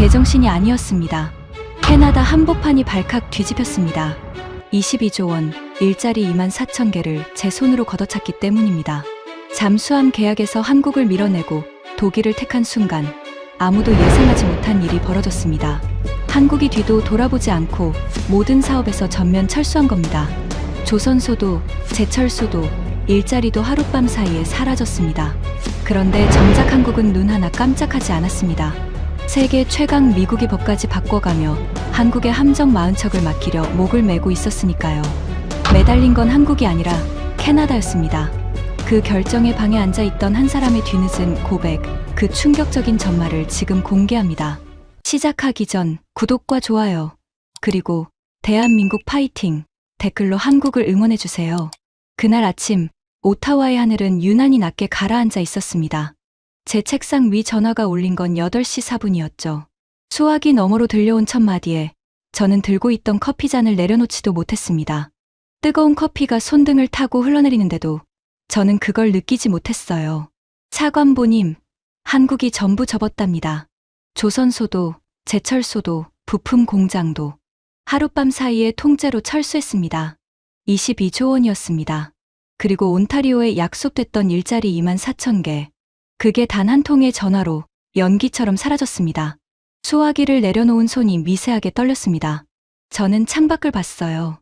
제정신이 아니었습니다. 캐나다 한복판이 발칵 뒤집혔습니다. 22조 원, 일자리 24,000개를 제 손으로 걷어찼기 때문입니다. 잠수함 계약에서 한국을 밀어내고 독일을 택한 순간 아무도 예상하지 못한 일이 벌어졌습니다. 한국이 뒤도 돌아보지 않고 모든 사업에서 전면 철수한 겁니다. 조선소도, 제철소도, 일자리도 하룻밤 사이에 사라졌습니다. 그런데 정작 한국은 눈 하나 깜짝하지 않았습니다. 세계 최강 미국이 법까지 바꿔가며 한국의 함정 40척을 맡기려 목을 메고 있었으니까요. 매달린 건 한국이 아니라 캐나다였습니다. 그 결정의 방에 앉아있던 한 사람의 뒤늦은 고백, 그 충격적인 전말을 지금 공개합니다. 시작하기 전 구독과 좋아요, 그리고 대한민국 파이팅 댓글로 한국을 응원해주세요. 그날 아침 오타와의 하늘은 유난히 낮게 가라앉아 있었습니다. 제 책상 위 전화가 울린 건 8시 4분이었죠. 수화기 너머로 들려온 첫 마디에 저는 들고 있던 커피잔을 내려놓지도 못했습니다. 뜨거운 커피가 손등을 타고 흘러내리는데도 저는 그걸 느끼지 못했어요. 차관보님, 한국이 전부 접었답니다. 조선소도, 제철소도, 부품 공장도 하룻밤 사이에 통째로 철수했습니다. 22조 원이었습니다. 그리고 온타리오에 약속됐던 일자리 24,000개. 그게 단 한 통의 전화로 연기처럼 사라졌습니다. 수화기를 내려놓은 손이 미세하게 떨렸습니다. 저는 창밖을 봤어요.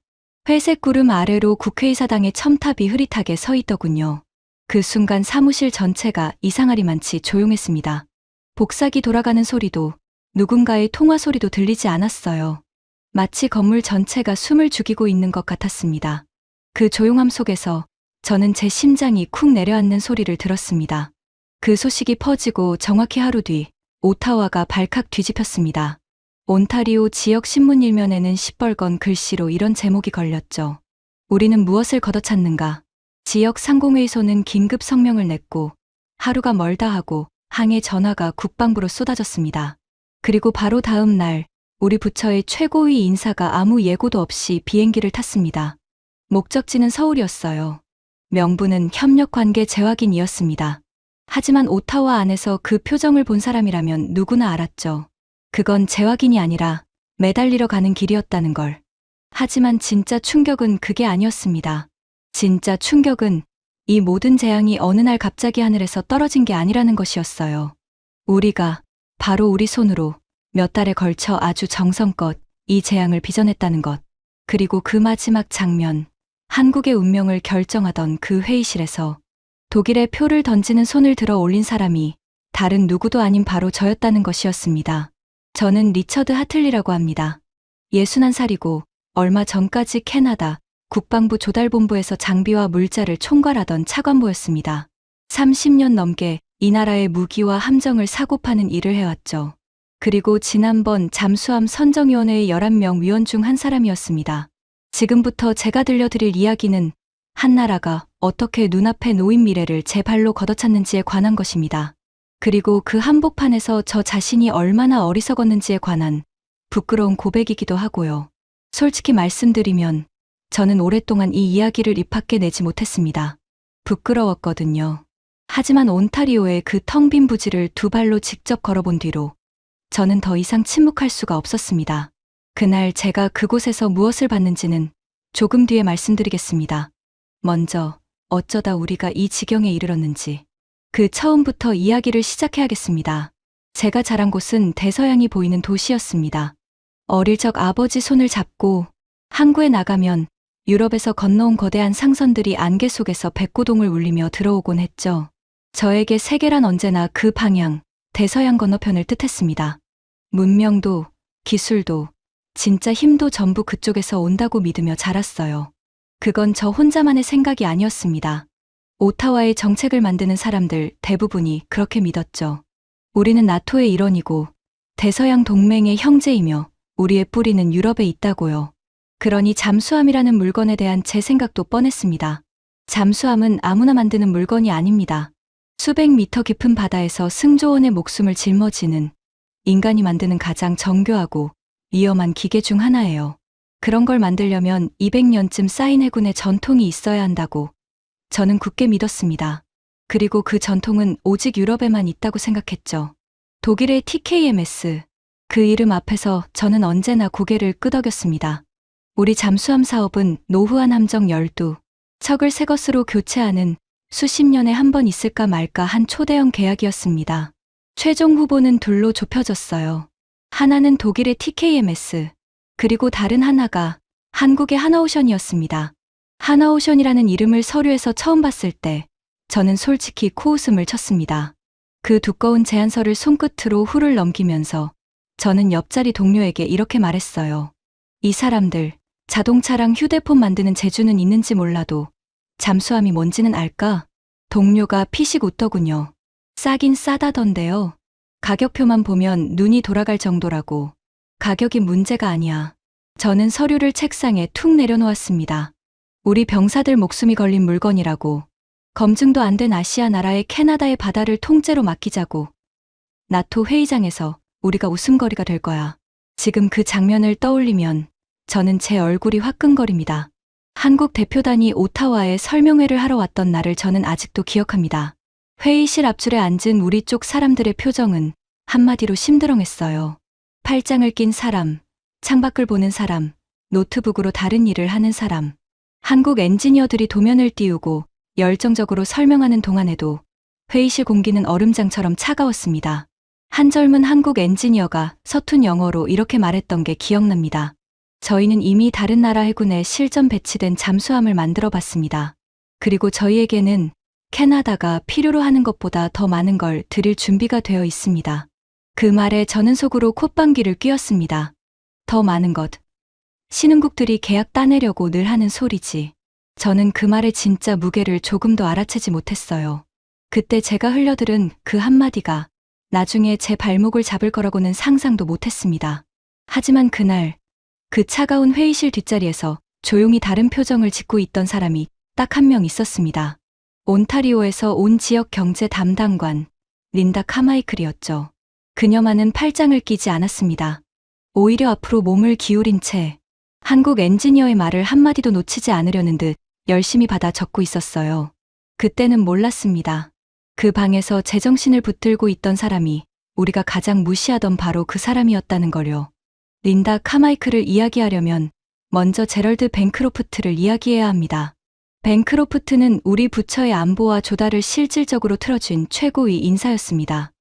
회색 구름 아래로 국회의사당의 첨탑이 흐릿하게 서 있더군요. 그 순간 사무실 전체가 이상하리만치 조용했습니다. 복사기 돌아가는 소리도 누군가의 통화 소리도 들리지 않았어요. 마치 건물 전체가 숨을 죽이고 있는 것 같았습니다. 그 조용함 속에서 저는 제 심장이 쿵 내려앉는 소리를 들었습니다. 그 소식이 퍼지고 정확히 하루 뒤 오타와가 발칵 뒤집혔습니다. 온타리오 지역 신문 일면에는 시뻘건 글씨로 이런 제목이 걸렸죠. 우리는 무엇을 걷어찼는가? 지역 상공회의소는 긴급 성명을 냈고 하루가 멀다 하고 항해 전화가 국방부로 쏟아졌습니다. 그리고 바로 다음 날 우리 부처의 최고위 인사가 아무 예고도 없이 비행기를 탔습니다. 목적지는 서울이었어요. 명분은 협력관계 재확인이었습니다. 하지만 오타와 안에서 그 표정을 본 사람이라면 누구나 알았죠. 그건 재확인이 아니라 매달리러 가는 길이었다는 걸. 하지만 진짜 충격은 그게 아니었습니다. 진짜 충격은 이 모든 재앙이 어느 날 갑자기 하늘에서 떨어진 게 아니라는 것이었어요. 우리가 바로 우리 손으로 몇 달에 걸쳐 아주 정성껏 이 재앙을 빚어냈다는 것. 그리고 그 마지막 장면, 한국의 운명을 결정하던 그 회의실에서 독일의 표를 던지는 손을 들어 올린 사람이 다른 누구도 아닌 바로 저였다는 것이었습니다. 저는 리처드 하틀리라고 합니다. 61살이고 얼마 전까지 캐나다 국방부 조달본부에서 장비와 물자를 총괄하던 차관보였습니다. 30년 넘게 이 나라의 무기와 함정을 사고 파는 일을 해왔죠. 그리고 지난번 잠수함 선정위원회의 11명 위원 중 한 사람이었습니다. 지금부터 제가 들려드릴 이야기는 한 나라가 어떻게 눈앞에 놓인 미래를 제 발로 걷어찼는지에 관한 것입니다. 그리고 그 한복판에서 저 자신이 얼마나 어리석었는지에 관한 부끄러운 고백이기도 하고요. 솔직히 말씀드리면 저는 오랫동안 이 이야기를 입 밖에 내지 못했습니다. 부끄러웠거든요. 하지만 온타리오의 그 텅 빈 부지를 두 발로 직접 걸어본 뒤로 저는 더 이상 침묵할 수가 없었습니다. 그날 제가 그곳에서 무엇을 봤는지는 조금 뒤에 말씀드리겠습니다. 먼저 어쩌다 우리가 이 지경에 이르렀는지 그 처음부터 이야기를 시작해야겠습니다. 제가 자란 곳은 대서양이 보이는 도시였습니다. 어릴 적 아버지 손을 잡고 항구에 나가면 유럽에서 건너온 거대한 상선들이 안개 속에서 백고동을 울리며 들어오곤 했죠. 저에게 세계란 언제나 그 방향, 대서양 건너편을 뜻했습니다. 문명도, 기술도, 진짜 힘도 전부 그쪽에서 온다고 믿으며 자랐어요. 그건 저 혼자만의 생각이 아니었습니다. 오타와의 정책을 만드는 사람들 대부분이 그렇게 믿었죠. 우리는 나토의 일원이고 대서양 동맹의 형제이며 우리의 뿌리는 유럽에 있다고요. 그러니 잠수함이라는 물건에 대한 제 생각도 뻔했습니다. 잠수함은 아무나 만드는 물건이 아닙니다. 수백 미터 깊은 바다에서 승조원의 목숨을 짊어지는 인간이 만드는 가장 정교하고 위험한 기계 중 하나예요. 그런 걸 만들려면 200년쯤 쌓인 해군의 전통이 있어야 한다고 저는 굳게 믿었습니다. 그리고 그 전통은 오직 유럽에만 있다고 생각했죠. 독일의 TKMS, 그 이름 앞에서 저는 언제나 고개를 끄덕였습니다. 우리 잠수함 사업은 노후한 함정 12, 척을 새 것으로 교체하는 수십 년에 한 번 있을까 말까 한 초대형 계약이었습니다. 최종 후보는 둘로 좁혀졌어요. 하나는 독일의 TKMS, 그리고 다른 하나가 한국의 하나오션이었습니다. 하나오션이라는 이름을 서류에서 처음 봤을 때 저는 솔직히 코웃음을 쳤습니다. 그 두꺼운 제안서를 손끝으로 훌을 넘기면서 저는 옆자리 동료에게 이렇게 말했어요. 이 사람들, 자동차랑 휴대폰 만드는 재주는 있는지 몰라도 잠수함이 뭔지는 알까? 동료가 피식 웃더군요. 싸긴 싸다던데요. 가격표만 보면 눈이 돌아갈 정도라고. 가격이 문제가 아니야. 저는 서류를 책상에 툭 내려놓았습니다. 우리 병사들 목숨이 걸린 물건이라고. 검증도 안 된 아시아 나라의 캐나다의 바다를 통째로 맡기자고. 나토 회의장에서 우리가 웃음거리가 될 거야. 지금 그 장면을 떠올리면 저는 제 얼굴이 화끈거립니다. 한국 대표단이 오타와에 설명회를 하러 왔던 날을 저는 아직도 기억합니다. 회의실 앞줄에 앉은 우리 쪽 사람들의 표정은 한마디로 심드렁했어요. 팔짱을 낀 사람, 창밖을 보는 사람, 노트북으로 다른 일을 하는 사람. 한국 엔지니어들이 도면을 띄우고 열정적으로 설명하는 동안에도 회의실 공기는 얼음장처럼 차가웠습니다. 한 젊은 한국 엔지니어가 서툰 영어로 이렇게 말했던 게 기억납니다. 저희는 이미 다른 나라 해군에 실전 배치된 잠수함을 만들어 봤습니다. 그리고 저희에게는 캐나다가 필요로 하는 것보다 더 많은 걸 드릴 준비가 되어 있습니다. 그 말에 저는 속으로 콧방귀를 뀌었습니다. 더 많은 것. 신흥국들이 계약 따내려고 늘 하는 소리지. 저는 그 말의 진짜 무게를 조금도 알아채지 못했어요. 그때 제가 흘려들은 그 한마디가 나중에 제 발목을 잡을 거라고는 상상도 못했습니다. 하지만 그날 그 차가운 회의실 뒷자리에서 조용히 다른 표정을 짓고 있던 사람이 딱 한 명 있었습니다. 온타리오에서 온 지역 경제 담당관 린다 카마이클이었죠. 그녀만은 팔짱을 끼지 않았습니다. 오히려 앞으로 몸을 기울인 채 한국 엔지니어의 말을 한마디도 놓치지 않으려는 듯 열심히 받아 적고 있었어요. 그때는 몰랐습니다. 그 방에서 제정신을 붙들고 있던 사람이 우리가 가장 무시하던 바로 그 사람이었다는 걸요. 린다 카마이클을 이야기하려면 먼저 제럴드 벤크로프트를 이야기해야 합니다. 벤크로프트는 우리 부처의 안보와 조달을 실질적으로 틀어준 최고위 인사였습니다.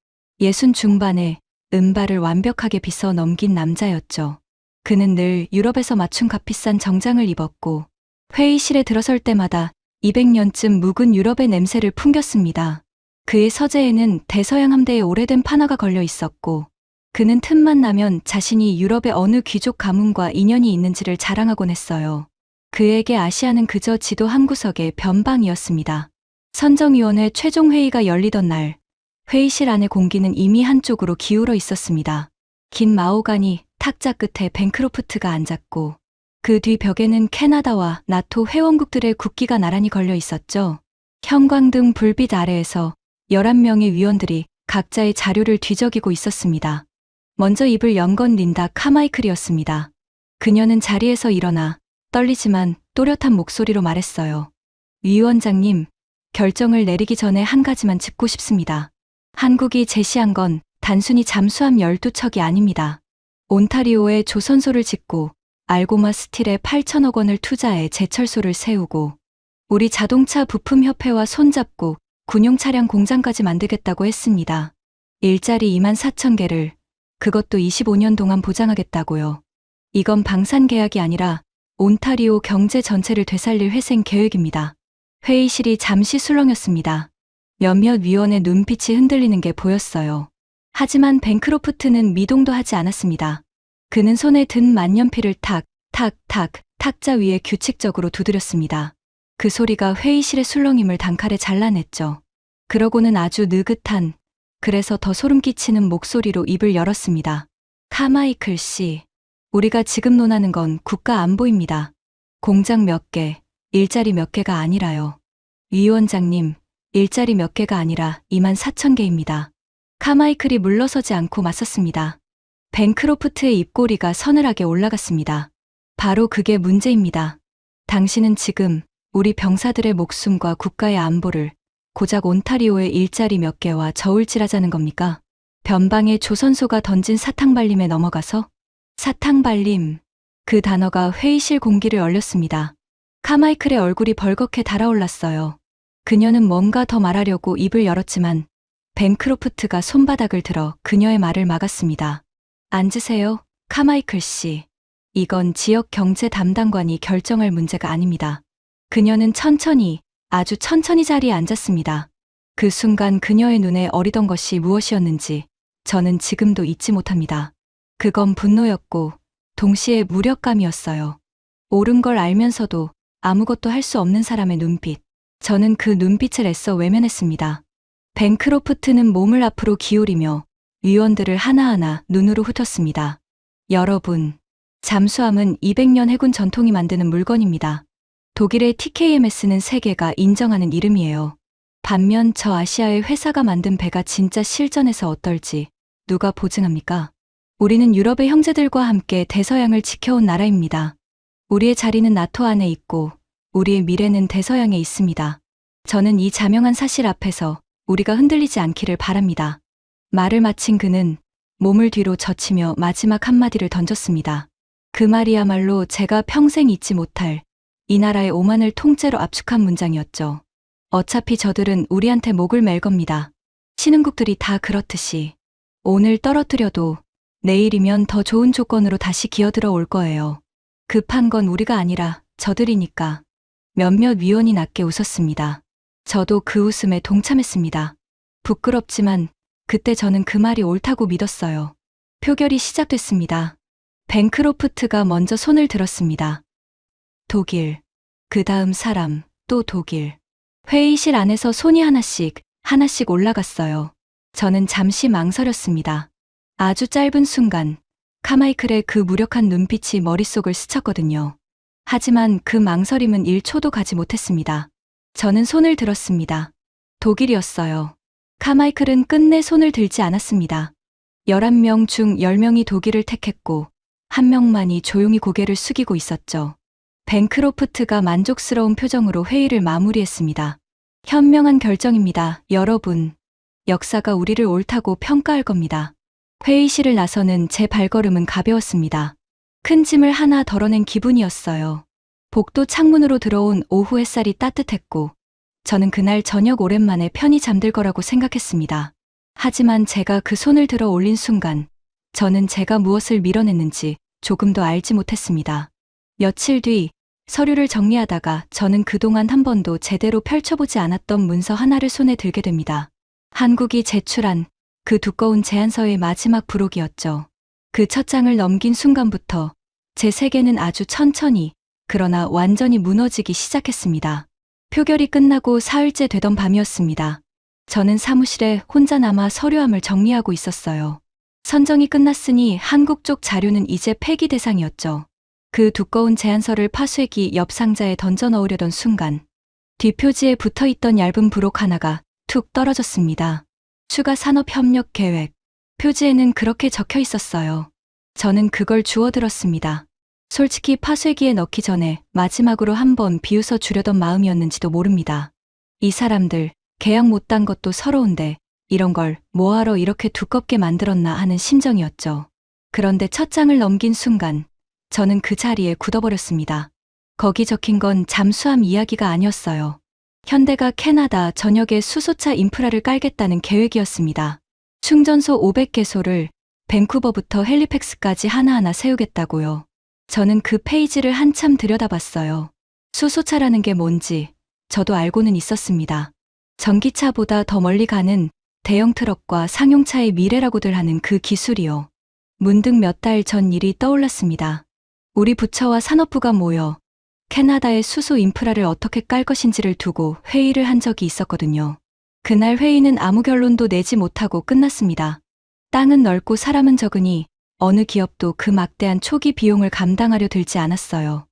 60 중반에 은발을 완벽하게 빗어 넘긴 남자였죠. 그는 늘 유럽에서 맞춘 값비싼 정장을 입었고 회의실에 들어설 때마다 200년쯤 묵은 유럽의 냄새를 풍겼습니다. 그의 서재에는 대서양 함대의 오래된 판화가 걸려 있었고 그는 틈만 나면 자신이 유럽의 어느 귀족 가문과 인연이 있는지를 자랑하곤 했어요. 그에게 아시아는 그저 지도 한 구석의 변방이었습니다. 선정위원회 최종 회의가 열리던 날 회의실 안의 공기는 이미 한쪽으로 기울어 있었습니다. 긴 마호가니 탁자 끝에 벤크로프트가 앉았고 그 뒤 벽에는 캐나다와 나토 회원국들의 국기가 나란히 걸려 있었죠. 형광등 불빛 아래에서 11명의 위원들이 각자의 자료를 뒤적이고 있었습니다. 먼저 입을 연 건 린다 카마이클이었습니다. 그녀는 자리에서 일어나 떨리지만 또렷한 목소리로 말했어요. 위원장님, 결정을 내리기 전에 한 가지만 짚고 싶습니다. 한국이 제시한 건 단순히 잠수함 12척이 아닙니다. 온타리오에 조선소를 짓고 알고마 스틸에 8천억 원을 투자해 제철소를 세우고 우리 자동차 부품협회와 손잡고 군용 차량 공장까지 만들겠다고 했습니다. 일자리 24,000개를 그것도 25년 동안 보장하겠다고요. 이건 방산 계약이 아니라 온타리오 경제 전체를 되살릴 회생 계획입니다. 회의실이 잠시 술렁였습니다. 몇몇 위원의 눈빛이 흔들리는 게 보였어요. 하지만 벤크로프트는 미동도 하지 않았습니다. 그는 손에 든 만년필을 탁, 탁, 탁, 탁자 위에 규칙적으로 두드렸습니다. 그 소리가 회의실의 술렁임을 단칼에 잘라냈죠. 그러고는 아주 느긋한, 그래서 더 소름 끼치는 목소리로 입을 열었습니다. 카마이클 씨, 우리가 지금 논하는 건 국가 안보입니다. 공장 몇 개, 일자리 몇 개가 아니라요. 위원장님, 일자리 몇 개가 아니라 24,000개입니다. 카마이클이 물러서지 않고 맞섰습니다. 벤크로프트의 입꼬리가 서늘하게 올라갔습니다. 바로 그게 문제입니다. 당신은 지금 우리 병사들의 목숨과 국가의 안보를 고작 온타리오의 일자리 몇 개와 저울질하자는 겁니까? 변방에 조선소가 던진 사탕발림에 넘어가서 사탕발림. 그 단어가 회의실 공기를 얼렸습니다. 카마이클의 얼굴이 벌겋게 달아올랐어요. 그녀는 뭔가 더 말하려고 입을 열었지만 벤크로프트가 손바닥을 들어 그녀의 말을 막았습니다. 앉으세요, 카마이클 씨. 이건 지역 경제 담당관이 결정할 문제가 아닙니다. 그녀는 천천히, 아주 천천히 자리에 앉았습니다. 그 순간 그녀의 눈에 어리던 것이 무엇이었는지 저는 지금도 잊지 못합니다. 그건 분노였고 동시에 무력감이었어요. 옳은 걸 알면서도 아무것도 할 수 없는 사람의 눈빛. 저는 그 눈빛을 애써 외면했습니다. 벤크로프트는 몸을 앞으로 기울이며 위원들을 하나하나 눈으로 훑었습니다. 여러분, 잠수함은 200년 해군 전통이 만드는 물건입니다. 독일의 TKMS는 세계가 인정하는 이름이에요. 반면 저 아시아의 회사가 만든 배가 진짜 실전에서 어떨지 누가 보증합니까? 우리는 유럽의 형제들과 함께 대서양을 지켜온 나라입니다. 우리의 자리는 나토 안에 있고 우리의 미래는 대서양에 있습니다. 저는 이 자명한 사실 앞에서 우리가 흔들리지 않기를 바랍니다. 말을 마친 그는 몸을 뒤로 젖히며 마지막 한마디를 던졌습니다. 그 말이야말로 제가 평생 잊지 못할 이 나라의 오만을 통째로 압축한 문장이었죠. 어차피 저들은 우리한테 목을 맬 겁니다. 신흥국들이 다 그렇듯이. 오늘 떨어뜨려도 내일이면 더 좋은 조건으로 다시 기어들어 올 거예요. 급한 건 우리가 아니라 저들이니까. 몇몇 위원이 낮게 웃었습니다. 저도 그 웃음에 동참했습니다. 부끄럽지만 그때 저는 그 말이 옳다고 믿었어요. 표결이 시작됐습니다. 벤크로프트가 먼저 손을 들었습니다. 독일, 그 다음 사람, 또 독일. 회의실 안에서 손이 하나씩 올라갔어요. 저는 잠시 망설였습니다. 아주 짧은 순간 카마이클의 그 무력한 눈빛이 머릿속을 스쳤거든요. 하지만 그 망설임은 1초도 가지 못했습니다. 저는 손을 들었습니다. 독일이었어요. 카마이클은 끝내 손을 들지 않았습니다. 11명 중 10명이 독일을 택했고 1명만이 조용히 고개를 숙이고 있었죠. 벤크로프트가 만족스러운 표정으로 회의를 마무리했습니다. 현명한 결정입니다, 여러분. 역사가 우리를 옳다고 평가할 겁니다. 회의실을 나서는 제 발걸음은 가벼웠습니다. 큰 짐을 하나 덜어낸 기분이었어요. 복도 창문으로 들어온 오후 햇살이 따뜻했고 저는 그날 저녁 오랜만에 편히 잠들 거라고 생각했습니다. 하지만 제가 그 손을 들어 올린 순간 저는 제가 무엇을 밀어냈는지 조금도 알지 못했습니다. 며칠 뒤 서류를 정리하다가 저는 그동안 한 번도 제대로 펼쳐보지 않았던 문서 하나를 손에 들게 됩니다. 한국이 제출한 그 두꺼운 제안서의 마지막 부록이었죠. 그 첫 장을 넘긴 순간부터 제 세계는 아주 천천히 그러나 완전히 무너지기 시작했습니다. 표결이 끝나고 사흘째 되던 밤이었습니다. 저는 사무실에 혼자 남아 서류함을 정리하고 있었어요. 선정이 끝났으니 한국 쪽 자료는 이제 폐기 대상이었죠. 그 두꺼운 제안서를 파쇄기 옆 상자에 던져 넣으려던 순간 뒷표지에 붙어있던 얇은 부록 하나가 툭 떨어졌습니다. 추가 산업협력 계획. 표지에는 그렇게 적혀 있었어요. 저는 그걸 주워들었습니다. 솔직히 파쇄기에 넣기 전에 마지막으로 한번 비웃어 주려던 마음이었는지도 모릅니다. 이 사람들 계약 못한 것도 서러운데 이런 걸 뭐하러 이렇게 두껍게 만들었나 하는 심정이었죠. 그런데 첫 장을 넘긴 순간 저는 그 자리에 굳어버렸습니다. 거기 적힌 건 잠수함 이야기가 아니었어요. 현대가 캐나다 전역에 수소차 인프라를 깔겠다는 계획이었습니다. 충전소 500개소를 밴쿠버부터 헬리팩스까지 하나하나 세우겠다고요. 저는 그 페이지를 한참 들여다봤어요. 수소차라는 게 뭔지 저도 알고는 있었습니다. 전기차보다 더 멀리 가는 대형 트럭과 상용차의 미래라고들 하는 그 기술이요. 문득 몇 달 전 일이 떠올랐습니다. 우리 부처와 산업부가 모여 캐나다의 수소 인프라를 어떻게 깔 것인지를 두고 회의를 한 적이 있었거든요. 그날 회의는 아무 결론도 내지 못하고 끝났습니다. 땅은 넓고 사람은 적으니 어느 기업도 그 막대한 초기 비용을 감당하려 들지 않았어요.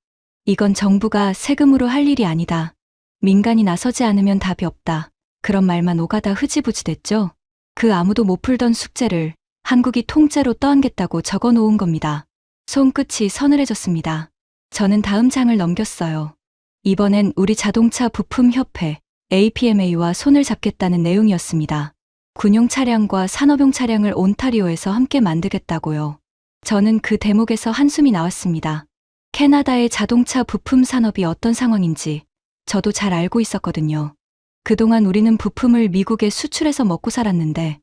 이건 정부가 세금으로 할 일이 아니다. 민간이 나서지 않으면 답이 없다. 그런 말만 오가다 흐지부지 됐죠. 그 아무도 못 풀던 숙제를 한국이 통째로 떠안겠다고 적어놓은 겁니다. 손끝이 서늘해졌습니다. 저는 다음 장을 넘겼어요. 이번엔 우리 자동차 부품 협회 APMA와 손을 잡겠다는 내용이었습니다. 군용 차량과 산업용 차량을 온타리오에서 함께 만들겠다고요. 저는 그 대목에서 한숨이 나왔습니다. 캐나다의 자동차 부품 산업이 어떤 상황인지 저도 잘 알고 있었거든요. 그동안 우리는 부품을 미국에 수출해서 먹고 살았는데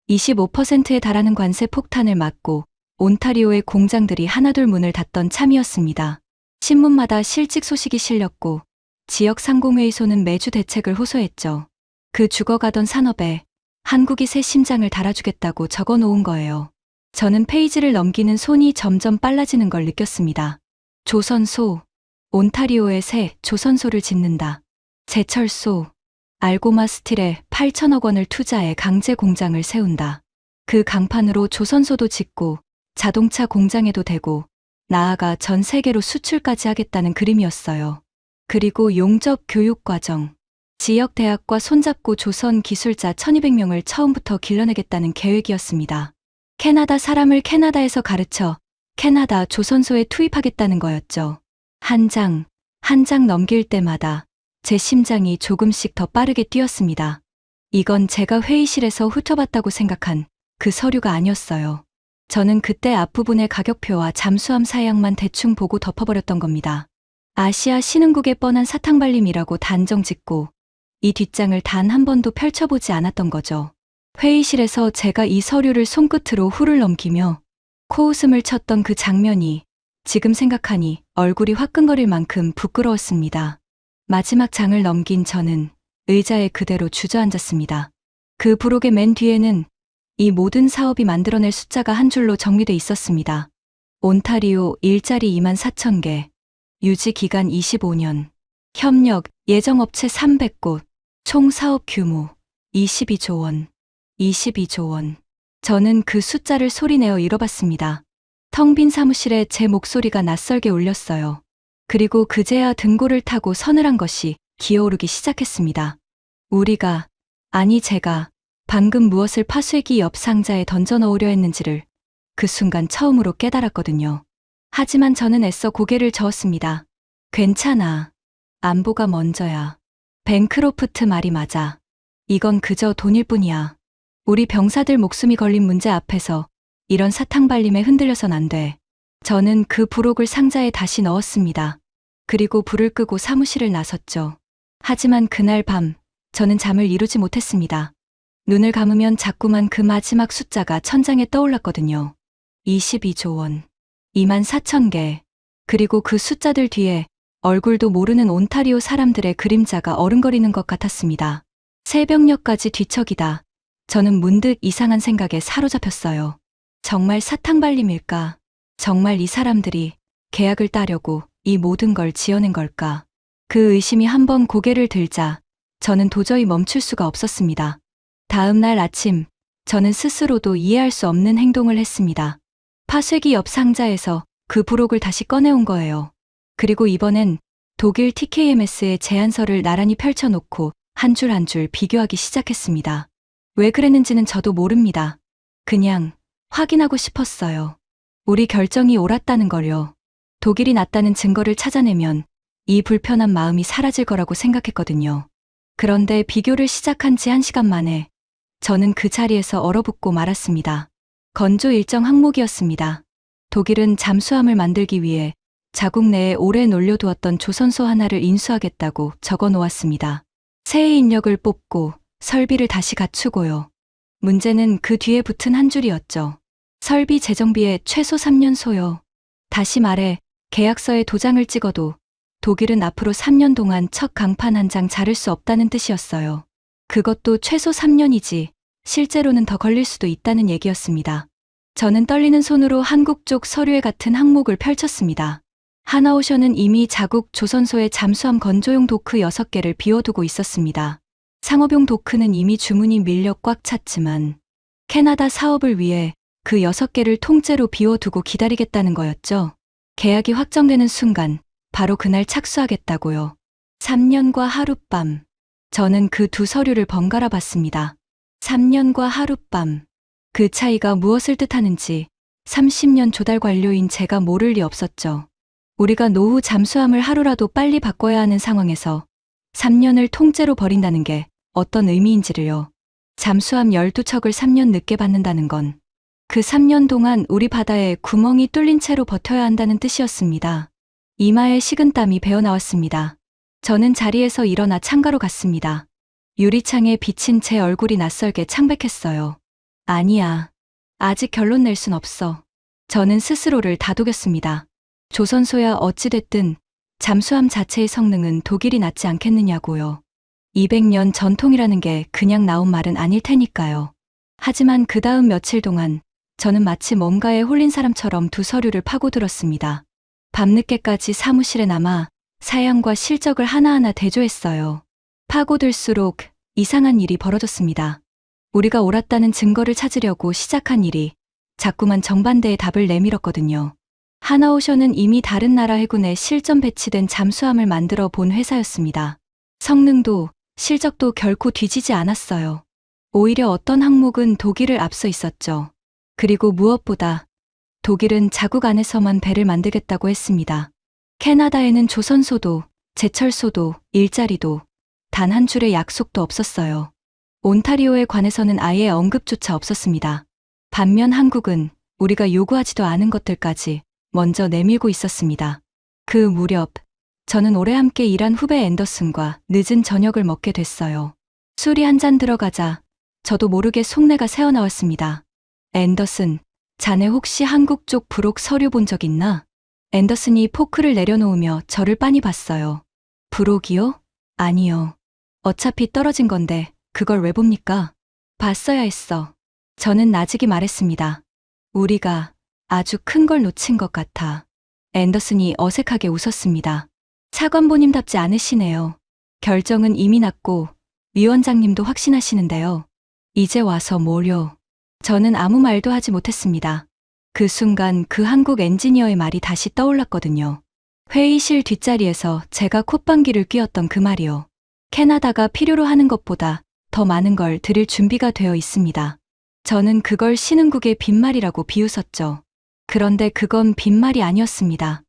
25%에 달하는 관세 폭탄을 맞고 온타리오의 공장들이 하나둘 문을 닫던 참이었습니다. 신문마다 실직 소식이 실렸고 지역 상공회의소는 매주 대책을 호소했죠. 그 죽어가던 산업에 한국이 새 심장을 달아주겠다고 적어 놓은 거예요. 저는 페이지를 넘기는 손이 점점 빨라지는 걸 느꼈습니다. 조선소, 온타리오에 새 조선소를 짓는다. 제철소, 알고마 스틸에 8천억 원을 투자해 강제 공장을 세운다. 그 강판으로 조선소도 짓고 자동차 공장에도 대고 나아가 전 세계로 수출까지 하겠다는 그림이었어요. 그리고 용접 교육과정, 지역 대학과 손잡고 조선 기술자 1200명을 처음부터 길러내겠다는 계획이었습니다. 캐나다 사람을 캐나다에서 가르쳐 캐나다 조선소에 투입하겠다는 거였죠. 한 장 넘길 때마다 제 심장이 조금씩 더 빠르게 뛰었습니다. 이건 제가 회의실에서 훑어봤다고 생각한 그 서류가 아니었어요. 저는 그때 앞부분의 가격표와 잠수함 사양만 대충 보고 덮어버렸던 겁니다. 아시아 신흥국의 뻔한 사탕발림이라고 단정 짓고 이 뒷장을 단 한 번도 펼쳐보지 않았던 거죠. 회의실에서 제가 이 서류를 손끝으로 훌을 넘기며 코웃음을 쳤던 그 장면이 지금 생각하니 얼굴이 화끈거릴 만큼 부끄러웠습니다. 마지막 장을 넘긴 저는 의자에 그대로 주저앉았습니다. 그 부록의 맨 뒤에는 이 모든 사업이 만들어낼 숫자가 한 줄로 정리돼 있었습니다. 온타리오 일자리 24,000개, 유지기간 25년, 협력 예정업체 300곳, 총 사업 규모 22조 원, 22조 원. 저는 그 숫자를 소리내어 읽어봤습니다. 텅 빈 사무실에 제 목소리가 낯설게 울렸어요. 그리고 그제야 등골을 타고 서늘한 것이 기어오르기 시작했습니다. 우리가, 아니 제가 방금 무엇을 파쇄기 옆 상자에 던져 넣으려 했는지를 그 순간 처음으로 깨달았거든요. 하지만 저는 애써 고개를 저었습니다. 괜찮아. 안보가 먼저야. 뱅크로프트 말이 맞아. 이건 그저 돈일 뿐이야. 우리 병사들 목숨이 걸린 문제 앞에서 이런 사탕발림에 흔들려선 안 돼. 저는 그 부록을 상자에 다시 넣었습니다. 그리고 불을 끄고 사무실을 나섰죠. 하지만 그날 밤 저는 잠을 이루지 못했습니다. 눈을 감으면 자꾸만 그 마지막 숫자가 천장에 떠올랐거든요. 22조 원, 24,000개. 그리고 그 숫자들 뒤에 얼굴도 모르는 온타리오 사람들의 그림자가 어른거리는 것 같았습니다. 새벽녘까지 뒤척이다. 저는 문득 이상한 생각에 사로잡혔어요. 정말 사탕발림일까? 정말 이 사람들이 계약을 따려고 이 모든 걸 지어낸 걸까? 그 의심이 한번 고개를 들자 저는 도저히 멈출 수가 없었습니다. 다음 날 아침 저는 스스로도 이해할 수 없는 행동을 했습니다. 파쇄기 옆 상자에서 그 부록을 다시 꺼내온 거예요. 그리고 이번엔 독일 TKMS의 제안서를 나란히 펼쳐놓고 한 줄 한 줄 비교하기 시작했습니다. 왜 그랬는지는 저도 모릅니다. 그냥 확인하고 싶었어요. 우리 결정이 옳았다는 걸요. 독일이 낫다는 증거를 찾아내면 이 불편한 마음이 사라질 거라고 생각했거든요. 그런데 비교를 시작한 지 1시간 만에 저는 그 자리에서 얼어붙고 말았습니다. 건조 일정 항목이었습니다. 독일은 잠수함을 만들기 위해 자국 내에 오래 놀려두었던 조선소 하나를 인수하겠다고 적어 놓았습니다. 새 인력을 뽑고 설비를 다시 갖추고요. 문제는 그 뒤에 붙은 한 줄이었죠. 설비 재정비에 최소 3년 소요. 다시 말해 계약서에 도장을 찍어도 독일은 앞으로 3년 동안 첫 강판 한 장 자를 수 없다는 뜻이었어요. 그것도 최소 3년이지 실제로는 더 걸릴 수도 있다는 얘기였습니다. 저는 떨리는 손으로 한국 쪽 서류에 같은 항목을 펼쳤습니다. 하나오션은 이미 자국 조선소에 잠수함 건조용 도크 6개를 비워두고 있었습니다. 상업용 도크는 이미 주문이 밀려 꽉 찼지만 캐나다 사업을 위해 그 6개를 통째로 비워두고 기다리겠다는 거였죠. 계약이 확정되는 순간 바로 그날 착수하겠다고요. 3년과 하룻밤. 저는 그 두 서류를 번갈아 봤습니다. 3년과 하룻밤. 그 차이가 무엇을 뜻하는지 30년 조달 관료인 제가 모를 리 없었죠. 우리가 노후 잠수함을 하루라도 빨리 바꿔야 하는 상황에서 3년을 통째로 버린다는 게 어떤 의미인지를요. 잠수함 12척을 3년 늦게 받는다는 건 그 3년 동안 우리 바다에 구멍이 뚫린 채로 버텨야 한다는 뜻이었습니다. 이마에 식은땀이 배어나왔습니다. 저는 자리에서 일어나 창가로 갔습니다. 유리창에 비친 제 얼굴이 낯설게 창백했어요. 아니야. 아직 결론 낼 순 없어. 저는 스스로를 다독였습니다. 조선소야 어찌됐든 잠수함 자체의 성능은 독일이 낫지 않겠느냐고요. 200년 전통이라는 게 그냥 나온 말은 아닐 테니까요. 하지만 그 다음 며칠 동안 저는 마치 뭔가에 홀린 사람처럼 두 서류를 파고들었습니다. 밤늦게까지 사무실에 남아 사양과 실적을 하나하나 대조했어요. 파고들수록 이상한 일이 벌어졌습니다. 우리가 옳았다는 증거를 찾으려고 시작한 일이 자꾸만 정반대의 답을 내밀었거든요. 하나오션은 이미 다른 나라 해군에 실전 배치된 잠수함을 만들어 본 회사였습니다. 성능도 실적도 결코 뒤지지 않았어요. 오히려 어떤 항목은 독일을 앞서 있었죠. 그리고 무엇보다 독일은 자국 안에서만 배를 만들겠다고 했습니다. 캐나다에는 조선소도, 제철소도, 일자리도 단 한 줄의 약속도 없었어요. 온타리오에 관해서는 아예 언급조차 없었습니다. 반면 한국은 우리가 요구하지도 않은 것들까지 먼저 내밀고 있었습니다. 그 무렵 저는 오래 함께 일한 후배 앤더슨과 늦은 저녁을 먹게 됐어요. 술이 한 잔 들어가자 저도 모르게 속내가 새어나왔습니다. 앤더슨, 자네 혹시 한국 쪽 부록 서류 본 적 있나? 앤더슨이 포크를 내려놓으며 저를 빤히 봤어요. 부록이요? 아니요. 어차피 떨어진 건데 그걸 왜 봅니까? 봤어야 했어. 저는 나직이 말했습니다. 우리가 아주 큰 걸 놓친 것 같아. 앤더슨이 어색하게 웃었습니다. 차관보님답지 않으시네요. 결정은 이미 났고 위원장님도 확신하시는데요. 이제 와서 뭐려. 저는 아무 말도 하지 못했습니다. 그 순간 그 한국 엔지니어의 말이 다시 떠올랐거든요. 회의실 뒷자리에서 제가 콧방귀를 뀌었던 그 말이요. 캐나다가 필요로 하는 것보다 더 많은 걸 드릴 준비가 되어 있습니다. 저는 그걸 신흥국의 빈말이라고 비웃었죠. 그런데 그건 빈말이 아니었습니다.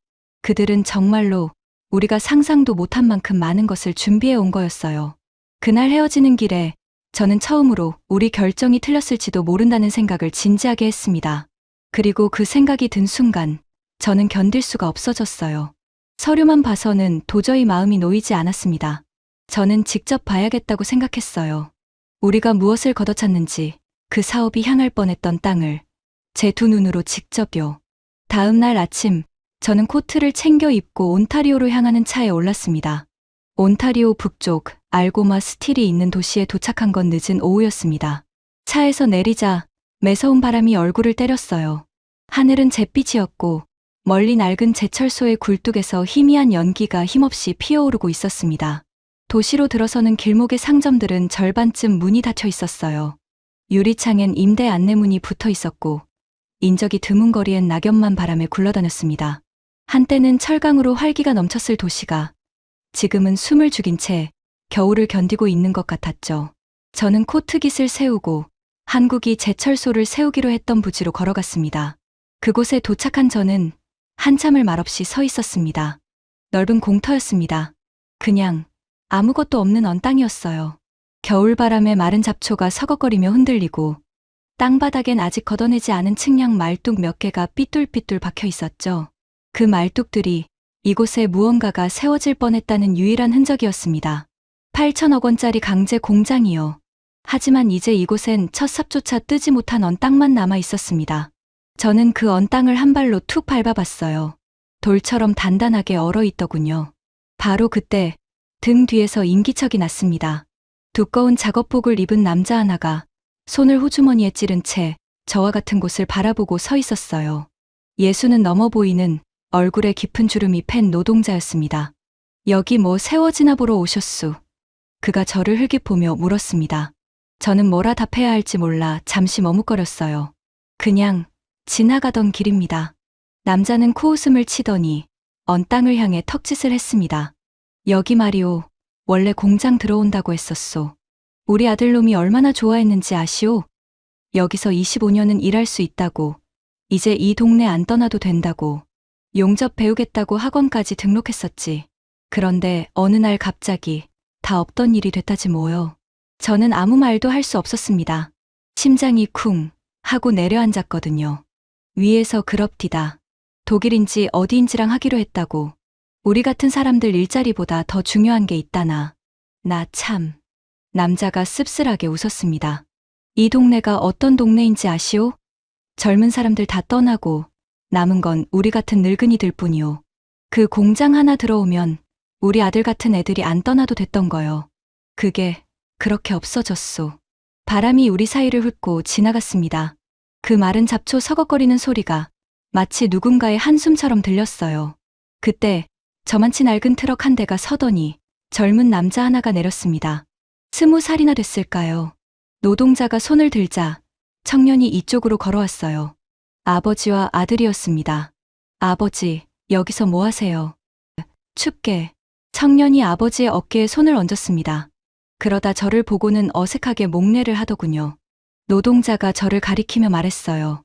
그들은 정말로 우리가 상상도 못한 만큼 많은 것을 준비해 온 거였어요. 그날 헤어지는 길에 저는 처음으로 우리 결정이 틀렸을지도 모른다는 생각을 진지하게 했습니다. 그리고 그 생각이 든 순간 저는 견딜 수가 없어졌어요. 서류만 봐서는 도저히 마음이 놓이지 않았습니다. 저는 직접 봐야겠다고 생각했어요. 우리가 무엇을 걷어찼는지 그 사업이 향할 뻔했던 땅을 제 두 눈으로 직접요. 다음 날 아침 저는 코트를 챙겨 입고 온타리오로 향하는 차에 올랐습니다. 온타리오 북쪽 알고마 스틸이 있는 도시에 도착한 건 늦은 오후였습니다. 차에서 내리자 매서운 바람이 얼굴을 때렸어요. 하늘은 잿빛이었고 멀리 낡은 제철소의 굴뚝에서 희미한 연기가 힘없이 피어오르고 있었습니다. 도시로 들어서는 길목의 상점들은 절반쯤 문이 닫혀 있었어요. 유리창엔 임대 안내문이 붙어 있었고 인적이 드문 거리엔 낙엽만 바람에 굴러다녔습니다. 한때는 철강으로 활기가 넘쳤을 도시가 지금은 숨을 죽인 채 겨울을 견디고 있는 것 같았죠. 저는 코트깃을 세우고 한국이 제철소를 세우기로 했던 부지로 걸어갔습니다. 그곳에 도착한 저는 한참을 말없이 서 있었습니다. 넓은 공터였습니다. 그냥 아무것도 없는 언 땅이었어요. 겨울바람에 마른 잡초가 서걱거리며 흔들리고 땅바닥엔 아직 걷어내지 않은 측량 말뚝 몇 개가 삐뚤삐뚤 박혀 있었죠. 그 말뚝들이 이곳에 무언가가 세워질 뻔했다는 유일한 흔적이었습니다. 8천억 원짜리 강제 공장이요. 하지만 이제 이곳엔 첫 삽조차 뜨지 못한 언 땅만 남아 있었습니다. 저는 그 언 땅을 한 발로 툭 밟아봤어요. 돌처럼 단단하게 얼어있더군요. 바로 그때 등 뒤에서 인기척이 났습니다. 두꺼운 작업복을 입은 남자 하나가 손을 호주머니에 찌른 채 저와 같은 곳을 바라보고 서 있었어요. 예수는 넘어 보이는 얼굴에 깊은 주름이 팬 노동자였습니다. 여기 뭐 세워지나 보러 오셨수? 그가 저를 흘깃보며 물었습니다. 저는 뭐라 답해야 할지 몰라 잠시 머뭇거렸어요. 그냥 지나가던 길입니다. 남자는 코웃음을 치더니 언 땅을 향해 턱짓을 했습니다. 여기 말이오. 원래 공장 들어온다고 했었소. 우리 아들놈이 얼마나 좋아했는지 아시오? 여기서 25년은 일할 수 있다고. 이제 이 동네 안 떠나도 된다고. 용접 배우겠다고 학원까지 등록했었지. 그런데 어느 날 갑자기 다 없던 일이 됐다지 뭐요. 저는 아무 말도 할 수 없었습니다. 심장이 쿵 하고 내려앉았거든요. 위에서 그럽디다. 독일인지 어디인지랑 하기로 했다고. 우리 같은 사람들 일자리보다 더 중요한 게 있다나. 나 참. 남자가 씁쓸하게 웃었습니다. 이 동네가 어떤 동네인지 아시오? 젊은 사람들 다 떠나고 남은 건 우리 같은 늙은이들 뿐이오. 그 공장 하나 들어오면 우리 아들 같은 애들이 안 떠나도 됐던 거요. 그게 그렇게 없어졌소. 바람이 우리 사이를 훑고 지나갔습니다. 그 마른 잡초 서걱거리는 소리가 마치 누군가의 한숨처럼 들렸어요. 그때 저만치 낡은 트럭 한 대가 서더니 젊은 남자 하나가 내렸습니다. 20살이나 됐을까요? 노동자가 손을 들자 청년이 이쪽으로 걸어왔어요. 아버지와 아들이었습니다. 아버지, 여기서 뭐 하세요? 춥게. 청년이 아버지의 어깨에 손을 얹었습니다. 그러다 저를 보고는 어색하게 목례를 하더군요. 노동자가 저를 가리키며 말했어요.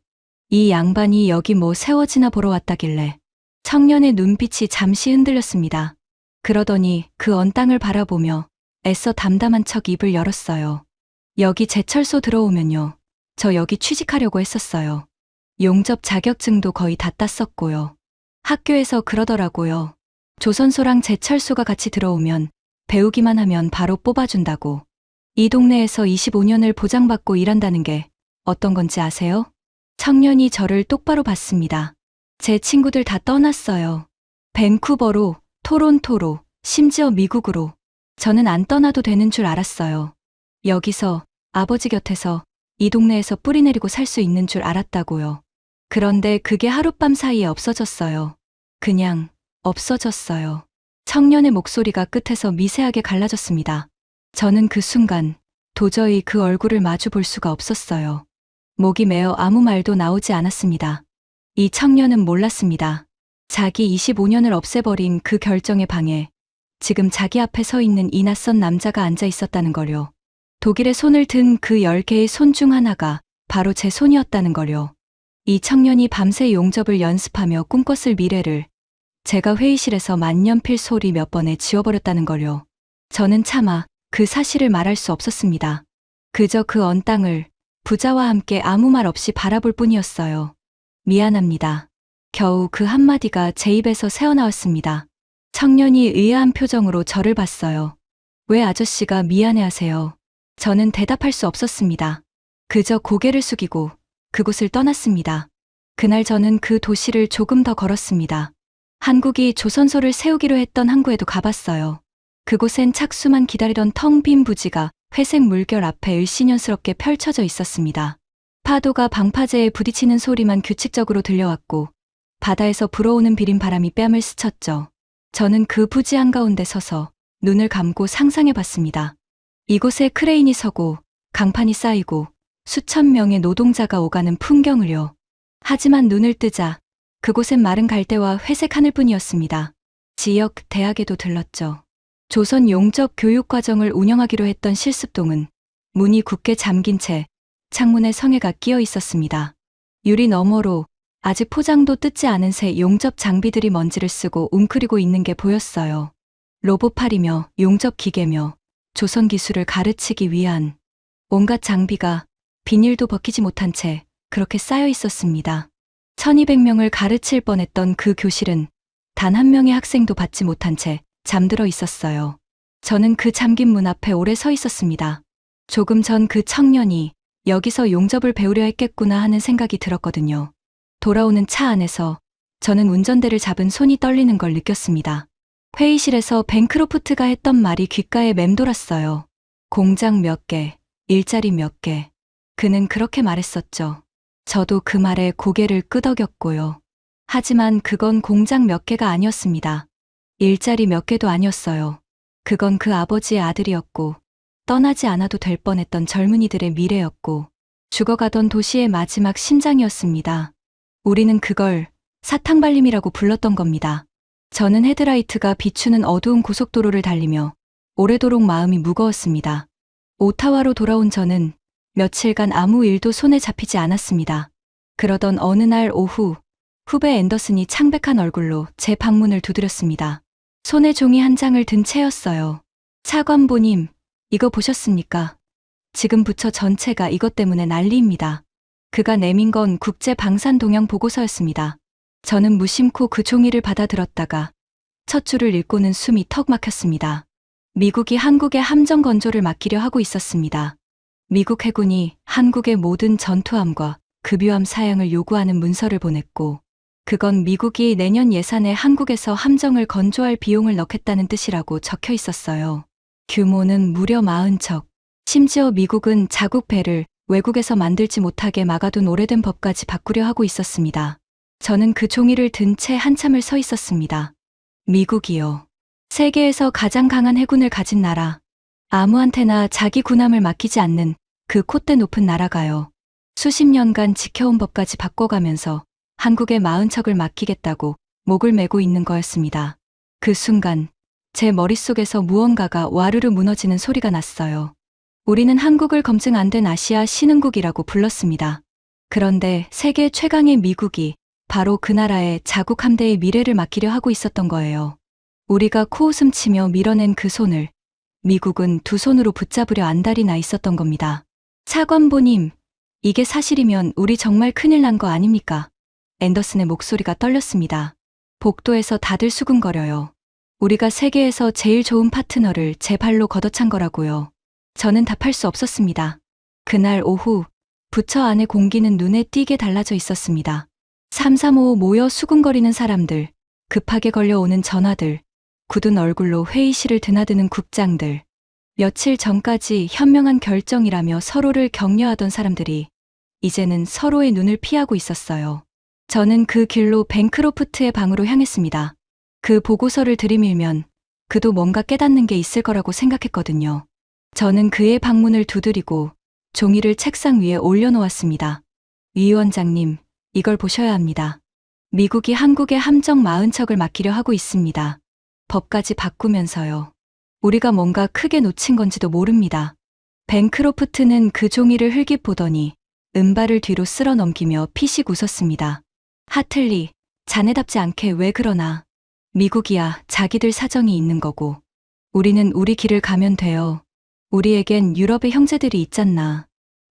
이 양반이 여기 뭐 세워지나 보러 왔다길래. 청년의 눈빛이 잠시 흔들렸습니다. 그러더니 그 언 땅을 바라보며 애써 담담한 척 입을 열었어요. 여기 제철소 들어오면요. 저 여기 취직하려고 했었어요. 용접 자격증도 거의 다 땄었고요. 학교에서 그러더라고요. 조선소랑 제철소가 같이 들어오면 배우기만 하면 바로 뽑아준다고. 이 동네에서 25년을 보장받고 일한다는 게 어떤 건지 아세요? 청년이 저를 똑바로 봤습니다. 제 친구들 다 떠났어요. 밴쿠버로, 토론토로, 심지어 미국으로. 저는 안 떠나도 되는 줄 알았어요. 여기서, 아버지 곁에서, 이 동네에서 뿌리 내리고 살 수 있는 줄 알았다고요. 그런데 그게 하룻밤 사이에 없어졌어요. 그냥 없어졌어요. 청년의 목소리가 끝에서 미세하게 갈라졌습니다. 저는 그 순간 도저히 그 얼굴을 마주 볼 수가 없었어요. 목이 메어 아무 말도 나오지 않았습니다. 이 청년은 몰랐습니다. 자기 25년을 없애버린 그 결정의 방에 지금 자기 앞에 서 있는 이 낯선 남자가 앉아 있었다는 걸요. 독일의 손을 든 그 10개의 손 중 하나가 바로 제 손이었다는 걸요. 이 청년이 밤새 용접을 연습하며 꿈꿨을 미래를 제가 회의실에서 만년필 소리 몇 번에 지워버렸다는 걸요. 저는 차마 그 사실을 말할 수 없었습니다. 그저 그 언 땅을 부자와 함께 아무 말 없이 바라볼 뿐이었어요. 미안합니다. 겨우 그 한마디가 제 입에서 새어나왔습니다. 청년이 의아한 표정으로 저를 봤어요. 왜 아저씨가 미안해하세요? 저는 대답할 수 없었습니다. 그저 고개를 숙이고 그곳을 떠났습니다. 그날 저는 그 도시를 조금 더 걸었습니다. 한국이 조선소를 세우기로 했던 항구에도 가봤어요. 그곳엔 착수만 기다리던 텅 빈 부지가 회색 물결 앞에 을씨년스럽게 펼쳐져 있었습니다. 파도가 방파제에 부딪히는 소리만 규칙적으로 들려왔고 바다에서 불어오는 비린 바람이 뺨을 스쳤죠. 저는 그 부지 한가운데 서서 눈을 감고 상상해봤습니다. 이곳에 크레인이 서고 강판이 쌓이고 수천 명의 노동자가 오가는 풍경을요. 하지만 눈을 뜨자 그곳엔 마른 갈대와 회색 하늘뿐이었습니다. 지역 대학에도 들렀죠. 조선 용접 교육과정을 운영하기로 했던 실습동은 문이 굳게 잠긴 채 창문에 성에가 끼어 있었습니다. 유리 너머로 아직 포장도 뜯지 않은 새 용접 장비들이 먼지를 쓰고 웅크리고 있는 게 보였어요. 로봇팔이며 용접 기계며 조선 기술을 가르치기 위한 온갖 장비가 비닐도 벗기지 못한 채 그렇게 쌓여 있었습니다. 1200명을 가르칠 뻔했던 그 교실은 단 한 명의 학생도 받지 못한 채 잠들어 있었어요. 저는 그 잠긴 문 앞에 오래 서 있었습니다. 조금 전 그 청년이 여기서 용접을 배우려 했겠구나 하는 생각이 들었거든요. 돌아오는 차 안에서 저는 운전대를 잡은 손이 떨리는 걸 느꼈습니다. 회의실에서 벤크로프트가 했던 말이 귓가에 맴돌았어요. 공장 몇 개, 일자리 몇 개. 그는 그렇게 말했었죠. 저도 그 말에 고개를 끄덕였고요. 하지만 그건 공장 몇 개가 아니었습니다. 일자리 몇 개도 아니었어요. 그건 그 아버지의 아들이었고 떠나지 않아도 될 뻔했던 젊은이들의 미래였고 죽어가던 도시의 마지막 심장이었습니다. 우리는 그걸 사탕발림이라고 불렀던 겁니다. 저는 헤드라이트가 비추는 어두운 고속도로를 달리며 오래도록 마음이 무거웠습니다. 오타와로 돌아온 저는 며칠간 아무 일도 손에 잡히지 않았습니다. 그러던 어느 날 오후 후배 앤더슨이 창백한 얼굴로 제 방문을 두드렸습니다. 손에 종이 한 장을 든 채였어요. 차관보님, 이거 보셨습니까? 지금 부처 전체가 이것 때문에 난리입니다. 그가 내민 건 국제 방산 동향 보고서였습니다. 저는 무심코 그 종이를 받아들었다가 첫 줄을 읽고는 숨이 턱 막혔습니다. 미국이 한국의 함정 건조를 맡기려 하고 있었습니다. 미국 해군이 한국의 모든 전투함과 급유함 사양을 요구하는 문서를 보냈고, 그건 미국이 내년 예산에 한국에서 함정을 건조할 비용을 넣겠다는 뜻이라고 적혀 있었어요. 규모는 무려 40척. 심지어 미국은 자국 배를 외국에서 만들지 못하게 막아둔 오래된 법까지 바꾸려 하고 있었습니다. 저는 그 종이를 든 채 한참을 서 있었습니다. 미국이요. 세계에서 가장 강한 해군을 가진 나라. 아무한테나 자기 군함을 맡기지 않는 그 콧대 높은 나라가요. 수십 년간 지켜온 법까지 바꿔가면서 한국에 40척을 맡기겠다고 목을 메고 있는 거였습니다. 그 순간 제 머릿속에서 무언가가 와르르 무너지는 소리가 났어요. 우리는 한국을 검증 안 된 아시아 신흥국이라고 불렀습니다. 그런데 세계 최강의 미국이 바로 그 나라의 자국 함대의 미래를 맡기려 하고 있었던 거예요. 우리가 코웃음 치며 밀어낸 그 손을 미국은 두 손으로 붙잡으려 안달이 나 있었던 겁니다. 차관보님, 이게 사실이면 우리 정말 큰일 난 거 아닙니까? 앤더슨의 목소리가 떨렸습니다. 복도에서 다들 수근거려요. 우리가 세계에서 제일 좋은 파트너를 제 발로 걷어찬 거라고요. 저는 답할 수 없었습니다. 그날 오후 부처 안의 공기는 눈에 띄게 달라져 있었습니다. 3355 모여 수군거리는 사람들, 급하게 걸려오는 전화들, 굳은 얼굴로 회의실을 드나드는 국장들, 며칠 전까지 현명한 결정이라며 서로를 격려하던 사람들이 이제는 서로의 눈을 피하고 있었어요. 저는 그 길로 뱅크로프트의 방으로 향했습니다. 그 보고서를 들이밀면 그도 뭔가 깨닫는 게 있을 거라고 생각했거든요. 저는 그의 방문을 두드리고 종이를 책상 위에 올려놓았습니다. 위원장님, 이걸 보셔야 합니다. 미국이 한국에 함정 40척을 맡기려 하고 있습니다. 법까지 바꾸면서요. 우리가 뭔가 크게 놓친 건지도 모릅니다. 뱅크로프트는 그 종이를 흘깃 보더니 은발을 뒤로 쓸어 넘기며 피식 웃었습니다. 하틀리, 자네답지 않게 왜 그러나. 미국이야 자기들 사정이 있는 거고. 우리는 우리 길을 가면 돼요. 우리에겐 유럽의 형제들이 있잖나.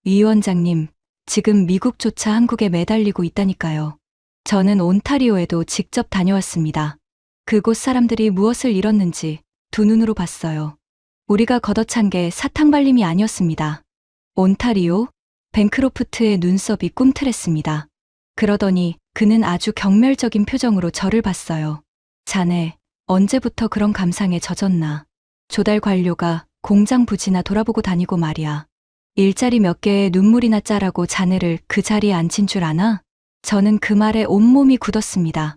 위원장님, 지금 미국조차 한국에 매달리고 있다니까요. 저는 온타리오에도 직접 다녀왔습니다. 그곳 사람들이 무엇을 잃었는지 두 눈으로 봤어요. 우리가 걷어찬 게 사탕발림이 아니었습니다. 온타리오? 뱅크로프트의 눈썹이 꿈틀했습니다. 그러더니 그는 아주 경멸적인 표정으로 저를 봤어요. 자네, 언제부터 그런 감상에 젖었나. 조달 관료가 공장 부지나 돌아보고 다니고 말이야. 일자리 몇 개에 눈물이나 짜라고 자네를 그 자리에 앉힌 줄 아나? 저는 그 말에 온몸이 굳었습니다.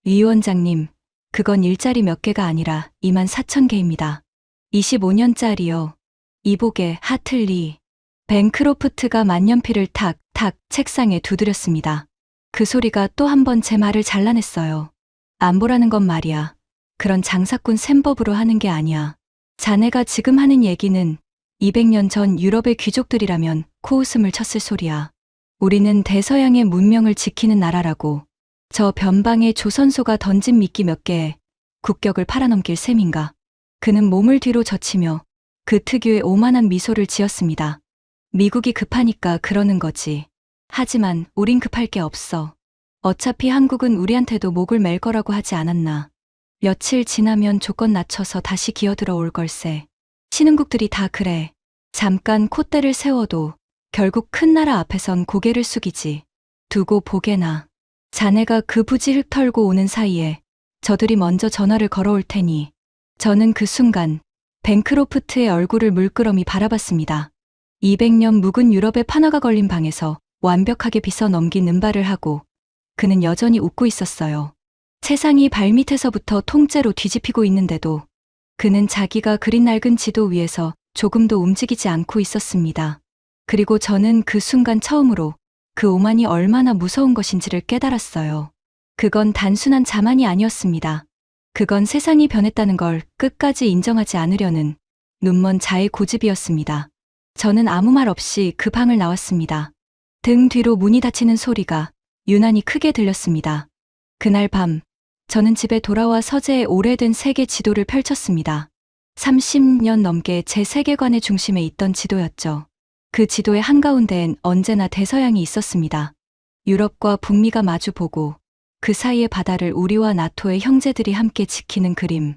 위원장님, 그건 일자리 몇 개가 아니라 24,000개입니다. 25년짜리요. 이복의 하틀리. 뱅크로프트가 만년필을 탁탁 책상에 두드렸습니다. 그 소리가 또 한 번 제 말을 잘라냈어요. 안보라는 건 말이야. 그런 장사꾼 셈법으로 하는 게 아니야. 자네가 지금 하는 얘기는 200년 전 유럽의 귀족들이라면 코웃음을 쳤을 소리야. 우리는 대서양의 문명을 지키는 나라라고. 저 변방의 조선소가 던진 미끼 몇 개에 국격을 팔아넘길 셈인가. 그는 몸을 뒤로 젖히며 그 특유의 오만한 미소를 지었습니다. 미국이 급하니까 그러는 거지. 하지만 우린 급할 게 없어. 어차피 한국은 우리한테도 목을 맬 거라고 하지 않았나. 며칠 지나면 조건 낮춰서 다시 기어들어 올 걸세. 신흥국들이 다 그래. 잠깐 콧대를 세워도 결국 큰 나라 앞에선 고개를 숙이지. 두고 보게나. 자네가 그 부지 흙털고 오는 사이에 저들이 먼저 전화를 걸어올 테니. 저는 그 순간 뱅크로프트의 얼굴을 물끄러미 바라봤습니다. 200년 묵은 유럽의 판화가 걸린 방에서 완벽하게 빗어 넘긴 은발을 하고 그는 여전히 웃고 있었어요. 세상이 발밑에서부터 통째로 뒤집히고 있는데도 그는 자기가 그린 낡은 지도 위에서 조금도 움직이지 않고 있었습니다. 그리고 저는 그 순간 처음으로 그 오만이 얼마나 무서운 것인지를 깨달았어요. 그건 단순한 자만이 아니었습니다. 그건 세상이 변했다는 걸 끝까지 인정하지 않으려는 눈먼 자의 고집이었습니다. 저는 아무 말 없이 그 방을 나왔습니다. 등 뒤로 문이 닫히는 소리가 유난히 크게 들렸습니다. 그날 밤, 저는 집에 돌아와 서재의 오래된 세계 지도를 펼쳤습니다. 30년 넘게 제 세계관의 중심에 있던 지도였죠. 그 지도의 한가운데엔 언제나 대서양이 있었습니다. 유럽과 북미가 마주보고 그 사이의 바다를 우리와 나토의 형제들이 함께 지키는 그림.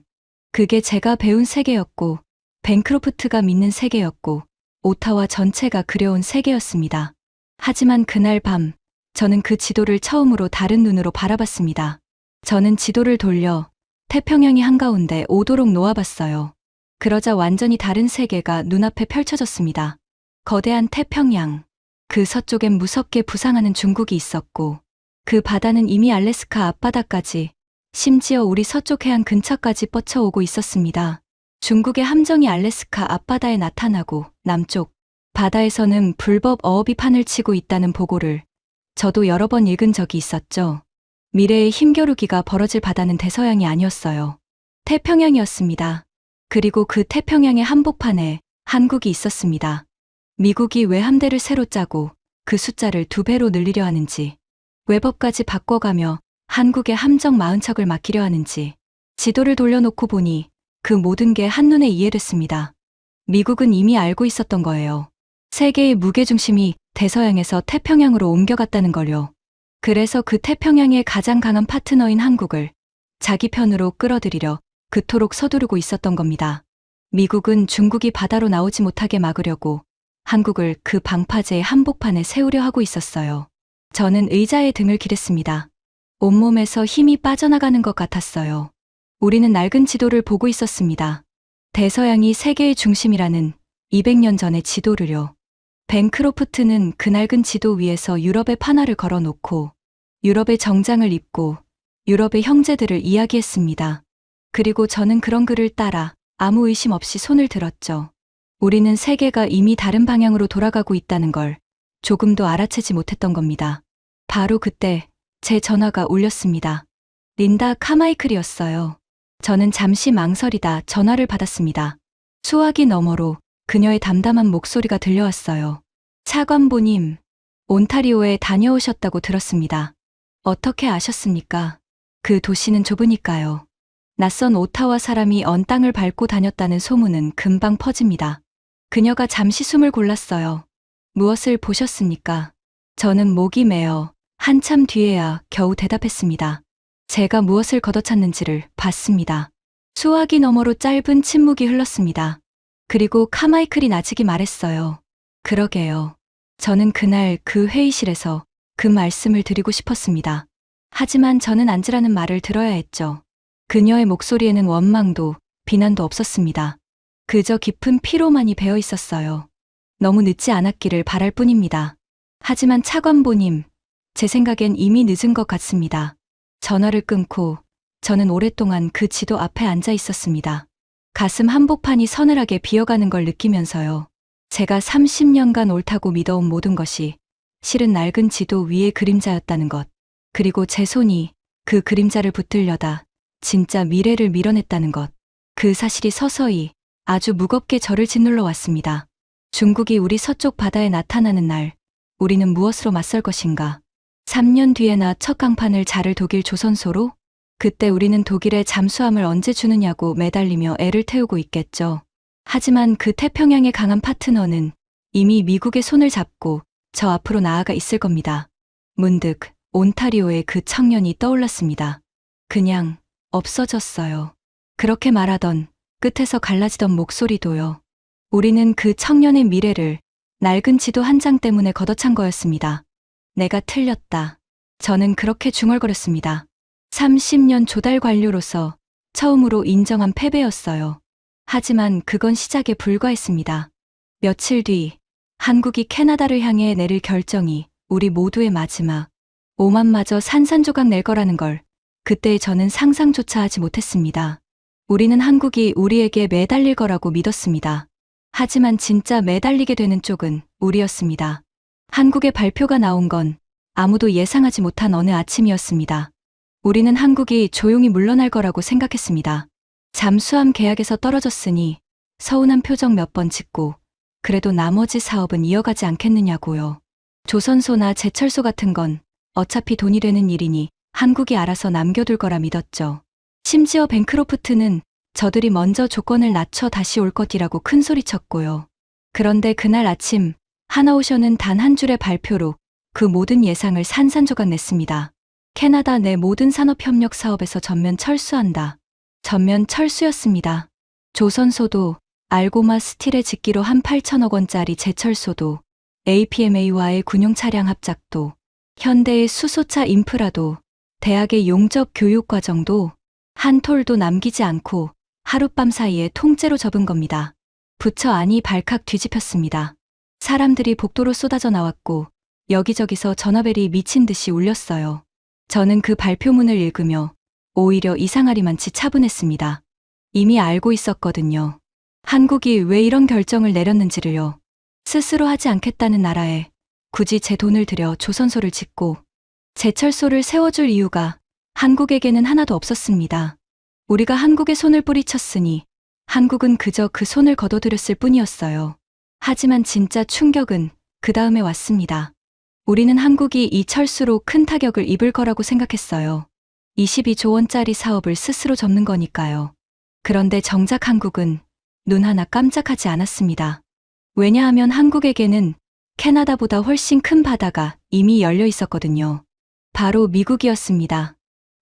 그게 제가 배운 세계였고, 벤크로프트가 믿는 세계였고, 오타와 전체가 그려온 세계였습니다. 하지만 그날 밤, 저는 그 지도를 처음으로 다른 눈으로 바라봤습니다. 저는 지도를 돌려 태평양이 한가운데 오도록 놓아봤어요. 그러자 완전히 다른 세계가 눈앞에 펼쳐졌습니다. 거대한 태평양. 그 서쪽엔 무섭게 부상하는 중국이 있었고, 그 바다는 이미 알래스카 앞바다까지, 심지어 우리 서쪽 해안 근처까지 뻗쳐오고 있었습니다. 중국의 함정이 알래스카 앞바다에 나타나고 남쪽 바다에서는 불법 어업이 판을 치고 있다는 보고를 저도 여러 번 읽은 적이 있었죠. 미래의 힘겨루기가 벌어질 바다는 대서양이 아니었어요. 태평양이었습니다. 그리고 그 태평양의 한복판에 한국이 있었습니다. 미국이 왜 함대를 새로 짜고 그 숫자를 2배로 늘리려 하는지, 외법까지 바꿔가며 한국의 함정 40척을 맡기려 하는지, 지도를 돌려놓고 보니 그 모든 게 한눈에 이해됐습니다. 미국은 이미 알고 있었던 거예요. 세계의 무게중심이 대서양에서 태평양으로 옮겨갔다는 걸요. 그래서 그 태평양의 가장 강한 파트너인 한국을 자기 편으로 끌어들이려 그토록 서두르고 있었던 겁니다. 미국은 중국이 바다로 나오지 못하게 막으려고 한국을 그 방파제의 한복판에 세우려 하고 있었어요. 저는 의자에 등을 기댔습니다. 온몸에서 힘이 빠져나가는 것 같았어요. 우리는 낡은 지도를 보고 있었습니다. 대서양이 세계의 중심이라는 200년 전의 지도를요. 벤크로프트는 그 낡은 지도 위에서 유럽의 판화를 걸어놓고 유럽의 정장을 입고 유럽의 형제들을 이야기했습니다. 그리고 저는 그런 글을 따라 아무 의심 없이 손을 들었죠. 우리는 세계가 이미 다른 방향으로 돌아가고 있다는 걸 조금도 알아채지 못했던 겁니다. 바로 그때 제 전화가 울렸습니다. 린다 카마이클이었어요. 저는 잠시 망설이다 전화를 받았습니다. 수화기 너머로 그녀의 담담한 목소리가 들려왔어요. 차관보님, 온타리오에 다녀오셨다고 들었습니다. 어떻게 아셨습니까? 그 도시는 좁으니까요. 낯선 오타와 사람이 언 땅을 밟고 다녔다는 소문은 금방 퍼집니다. 그녀가 잠시 숨을 골랐어요. 무엇을 보셨습니까? 저는 목이 메어 한참 뒤에야 겨우 대답했습니다. 제가 무엇을 걷어찼는지를 봤습니다. 수화기 너머로 짧은 침묵이 흘렀습니다. 그리고 카마이클이 나직이 말했어요. 그러게요. 저는 그날 그 회의실에서 그 말씀을 드리고 싶었습니다. 하지만 저는 앉으라는 말을 들어야 했죠. 그녀의 목소리에는 원망도 비난도 없었습니다. 그저 깊은 피로만이 배어 있었어요. 너무 늦지 않았기를 바랄 뿐입니다. 하지만 차관보님, 제 생각엔 이미 늦은 것 같습니다. 전화를 끊고 저는 오랫동안 그 지도 앞에 앉아 있었습니다. 가슴 한복판이 서늘하게 비어가는 걸 느끼면서요. 제가 30년간 옳다고 믿어온 모든 것이 실은 낡은 지도 위의 그림자였다는 것, 그리고 제 손이 그 그림자를 붙들려다 진짜 미래를 밀어냈다는 것, 그 사실이 서서히 아주 무겁게 저를 짓눌러 왔습니다. 중국이 우리 서쪽 바다에 나타나는 날, 우리는 무엇으로 맞설 것인가? 3년 뒤에나 첫 강판을 자를 독일 조선소로? 그때 우리는 독일의 잠수함을 언제 주느냐고 매달리며 애를 태우고 있겠죠. 하지만 그 태평양의 강한 파트너는 이미 미국의 손을 잡고 저 앞으로 나아가 있을 겁니다. 문득 온타리오의 그 청년이 떠올랐습니다. 그냥 없어졌어요. 그렇게 말하던 끝에서 갈라지던 목소리도요. 우리는 그 청년의 미래를 낡은 지도 한 장 때문에 걷어찬 거였습니다. 내가 틀렸다. 저는 그렇게 중얼거렸습니다. 30년 조달 관료로서 처음으로 인정한 패배였어요. 하지만 그건 시작에 불과했습니다. 며칠 뒤 한국이 캐나다를 향해 내릴 결정이 우리 모두의 마지막 오만마저 산산조각 낼 거라는 걸 그때 저는 상상조차 하지 못했습니다. 우리는 한국이 우리에게 매달릴 거라고 믿었습니다. 하지만 진짜 매달리게 되는 쪽은 우리였습니다. 한국의 발표가 나온 건 아무도 예상하지 못한 어느 아침이었습니다. 우리는 한국이 조용히 물러날 거라고 생각했습니다. 잠수함 계약에서 떨어졌으니 서운한 표정 몇 번 짓고 그래도 나머지 사업은 이어가지 않겠느냐고요. 조선소나 제철소 같은 건 어차피 돈이 되는 일이니 한국이 알아서 남겨둘 거라 믿었죠. 심지어 벤크로프트는 저들이 먼저 조건을 낮춰 다시 올 것이라고 큰소리쳤고요. 그런데 그날 아침 하나오션은 단 한 줄의 발표로 그 모든 예상을 산산조각 냈습니다. 캐나다 내 모든 산업협력 사업에서 전면 철수한다. 전면 철수였습니다. 조선소도, 알고마 스틸의 직기로 한 8천억 원짜리 제철소도, APMA와의 군용 차량 합작도, 현대의 수소차 인프라도, 대학의 용접 교육 과정도 한 톨도 남기지 않고 하룻밤 사이에 통째로 접은 겁니다. 부처 안이 발칵 뒤집혔습니다. 사람들이 복도로 쏟아져 나왔고 여기저기서 전화벨이 미친 듯이 울렸어요. 저는 그 발표문을 읽으며 오히려 이상하리만치 차분했습니다. 이미 알고 있었거든요. 한국이 왜 이런 결정을 내렸는지를요. 스스로 하지 않겠다는 나라에 굳이 제 돈을 들여 조선소를 짓고 제철소를 세워줄 이유가 한국에게는 하나도 없었습니다. 우리가 한국에 손을 뿌리쳤으니 한국은 그저 그 손을 거둬들였을 뿐이었어요. 하지만 진짜 충격은 그 다음에 왔습니다. 우리는 한국이 이 철수로 큰 타격을 입을 거라고 생각했어요. 22조 원짜리 사업을 스스로 접는 거니까요. 그런데 정작 한국은 눈 하나 깜짝하지 않았습니다. 왜냐하면 한국에게는 캐나다보다 훨씬 큰 바다가 이미 열려 있었거든요. 바로 미국이었습니다.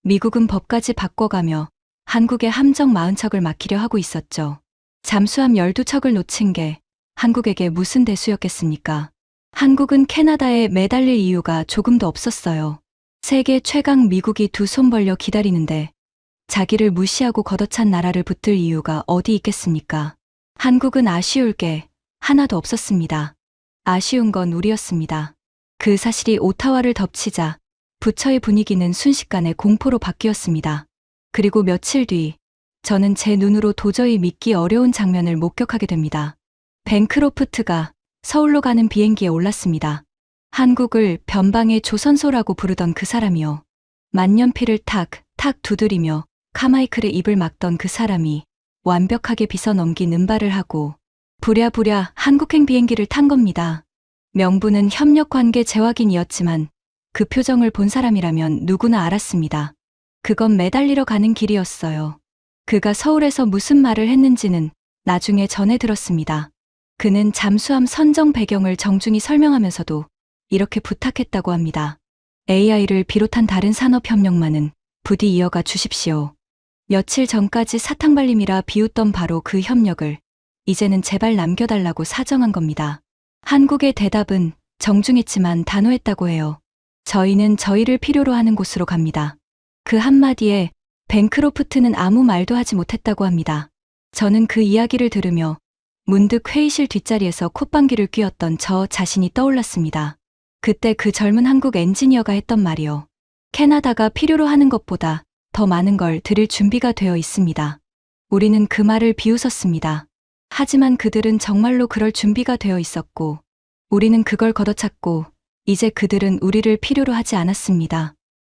미국은 법까지 바꿔가며 한국의 함정 40척을 막히려 하고 있었죠. 잠수함 12척을 놓친 게 한국에게 무슨 대수였겠습니까? 한국은 캐나다에 매달릴 이유가 조금도 없었어요. 세계 최강 미국이 두 손 벌려 기다리는데 자기를 무시하고 걷어찬 나라를 붙들 이유가 어디 있겠습니까? 한국은 아쉬울 게 하나도 없었습니다. 아쉬운 건 우리였습니다. 그 사실이 오타와를 덮치자 부처의 분위기는 순식간에 공포로 바뀌었습니다. 그리고 며칠 뒤 저는 제 눈으로 도저히 믿기 어려운 장면을 목격하게 됩니다. 뱅크로프트가 서울로 가는 비행기에 올랐습니다. 한국을 변방의 조선소라고 부르던 그 사람이요. 만년필을 탁 두드리며 카마이클의 입을 막던 그 사람이 완벽하게 빗어 넘긴 은발을 하고 부랴부랴 한국행 비행기를 탄 겁니다. 명분은 협력관계 재확인이었지만 그 표정을 본 사람이라면 누구나 알았습니다. 그건 매달리러 가는 길이었어요. 그가 서울에서 무슨 말을 했는지는 나중에 전해 들었습니다. 그는 잠수함 선정 배경을 정중히 설명하면서도 이렇게 부탁했다고 합니다. AI를 비롯한 다른 산업협력만은 부디 이어가 주십시오. 며칠 전까지 사탕발림이라 비웃던 바로 그 협력을 이제는 제발 남겨달라고 사정한 겁니다. 한국의 대답은 정중했지만 단호했다고 해요. 저희는 저희를 필요로 하는 곳으로 갑니다. 그 한마디에 뱅크로프트는 아무 말도 하지 못했다고 합니다. 저는 그 이야기를 들으며 문득 회의실 뒷자리에서 콧방귀를 뀌었던 저 자신이 떠올랐습니다. 그때 그 젊은 한국 엔지니어가 했던 말이요. 캐나다가 필요로 하는 것보다 더 많은 걸 드릴 준비가 되어 있습니다. 우리는 그 말을 비웃었습니다. 하지만 그들은 정말로 그럴 준비가 되어 있었고 우리는 그걸 걷어찼고 이제 그들은 우리를 필요로 하지 않았습니다.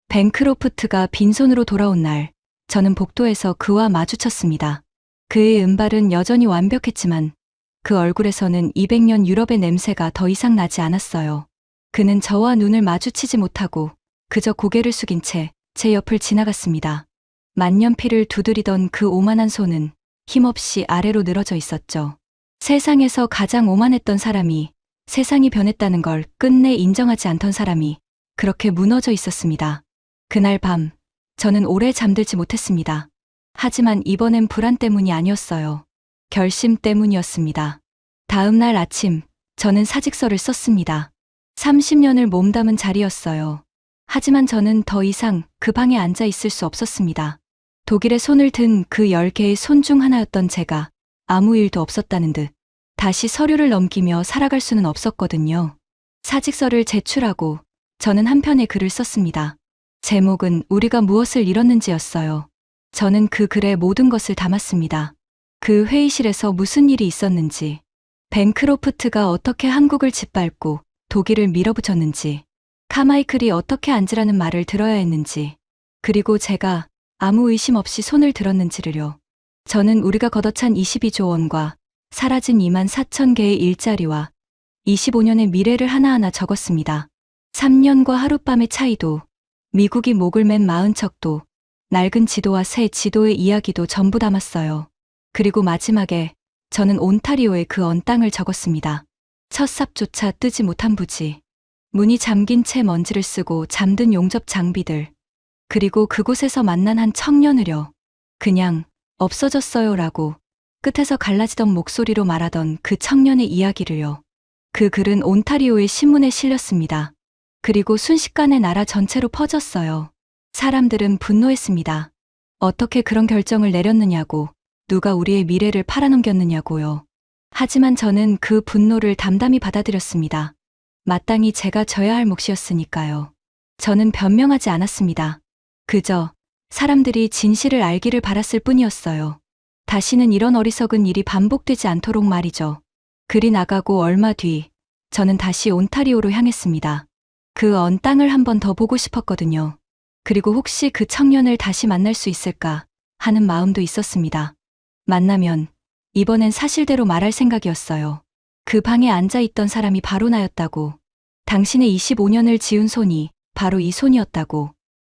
뱅크로프트가 빈손으로 돌아온 날 저는 복도에서 그와 마주쳤습니다. 그의 은발은 여전히 완벽했지만 그 얼굴에서는 200년 유럽의 냄새가 더 이상 나지 않았어요. 그는 저와 눈을 마주치지 못하고 그저 고개를 숙인 채 제 옆을 지나갔습니다. 만년필을 두드리던 그 오만한 손은 힘없이 아래로 늘어져 있었죠. 세상에서 가장 오만했던 사람이 세상이 변했다는 걸 끝내 인정하지 않던 사람이 그렇게 무너져 있었습니다. 그날 밤 저는 오래 잠들지 못했습니다. 하지만 이번엔 불안 때문이 아니었어요. 결심 때문이었습니다. 다음 날 아침 저는 사직서를 썼습니다. 30년을 몸담은 자리였어요. 하지만 저는 더 이상 그 방에 앉아 있을 수 없었습니다. 독일의 손을 든 그 10개의 손 중 하나였던 제가 아무 일도 없었다는 듯 다시 서류를 넘기며 살아갈 수는 없었거든요. 사직서를 제출하고 저는 한 편의 글을 썼습니다. 제목은 우리가 무엇을 잃었는지였어요. 저는 그 글에 모든 것을 담았습니다. 그 회의실에서 무슨 일이 있었는지, 뱅크로프트가 어떻게 한국을 짓밟고 독일을 밀어붙였는지, 카마이클이 어떻게 앉으라는 말을 들어야 했는지, 그리고 제가 아무 의심 없이 손을 들었는지를요. 저는 우리가 걷어찬 22조 원과 사라진 2만 4천 개의 일자리와 25년의 미래를 하나하나 적었습니다. 3년과 하룻밤의 차이도, 미국이 목을 맨 40척도, 낡은 지도와 새 지도의 이야기도 전부 담았어요. 그리고 마지막에 저는 온타리오의 그 언 땅을 적었습니다. 첫 삽조차 뜨지 못한 부지, 문이 잠긴 채 먼지를 쓰고 잠든 용접 장비들, 그리고 그곳에서 만난 한 청년을요. 그냥 없어졌어요라고 끝에서 갈라지던 목소리로 말하던 그 청년의 이야기를요. 그 글은 온타리오의 신문에 실렸습니다. 그리고 순식간에 나라 전체로 퍼졌어요. 사람들은 분노했습니다. 어떻게 그런 결정을 내렸느냐고, 누가 우리의 미래를 팔아넘겼느냐고요. 하지만 저는 그 분노를 담담히 받아들였습니다. 마땅히 제가 져야 할 몫이었으니까요. 저는 변명하지 않았습니다. 그저 사람들이 진실을 알기를 바랐을 뿐이었어요. 다시는 이런 어리석은 일이 반복되지 않도록 말이죠. 글이 나가고 얼마 뒤 저는 다시 온타리오로 향했습니다. 그 언 땅을 한 번 더 보고 싶었거든요. 그리고 혹시 그 청년을 다시 만날 수 있을까 하는 마음도 있었습니다. 만나면 이번엔 사실대로 말할 생각이었어요. 그 방에 앉아 있던 사람이 바로 나였다고. 당신의 25년을 지은 손이 바로 이 손이었다고.